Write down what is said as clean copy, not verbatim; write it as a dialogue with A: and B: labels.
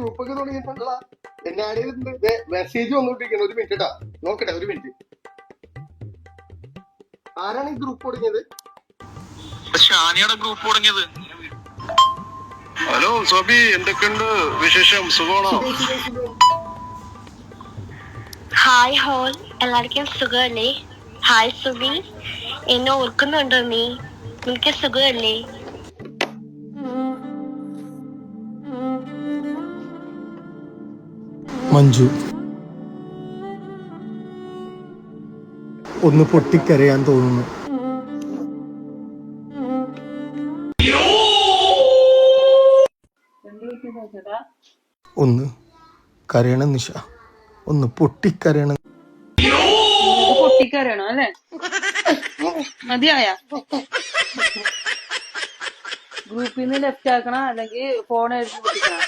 A: Group ഒക്കെ തുടങ്ങിയിട്ടുണ്ടല്ല. എന്നെ add ചെയ്തിട്ടുണ്ട്. മെസ്സേജ് വന്നോണ്ടിരിക്കുന്നു. ഒരു മിനിറ്റ് ട്ടാ, നോക്കട്ടെ ഒരു മിനിറ്റ്. ആരാണ് ഈ ഗ്രൂപ്പ് തുടങ്ങിയത്?
B: ഷാനിയുടെ ഗ്രൂപ്പ് തുടങ്ങിയത്.
C: ഹലോ സോബി, എന്തൊക്കെയുണ്ട് വിശേഷം? സുഖമാണോ?
D: ഹായ് ഹോൾ, എല്ലാവർക്കും സുഖമല്ലേ? ഹായ് സുബി, എന്നെ ഓർക്കുന്നുണ്ടോ നീ? നിനക്ക് സുഖമല്ലേ?
E: മഞ്ജു ഒന്ന് പൊട്ടിക്കരയാൻ തോന്നുന്നു. ഒന്ന് കരയണം നിഷ, ഒന്ന് പൊട്ടിക്കരയണം.
F: പൊട്ടിക്കരയണം അല്ലേ? മതിയായ ഗ്രൂപ്പിൽ നിന്ന് ലെഫ്റ്റ് ആക്കണ അല്ലെങ്കിൽ ഫോൺ എടുത്ത് പൊട്ടിക്കണം.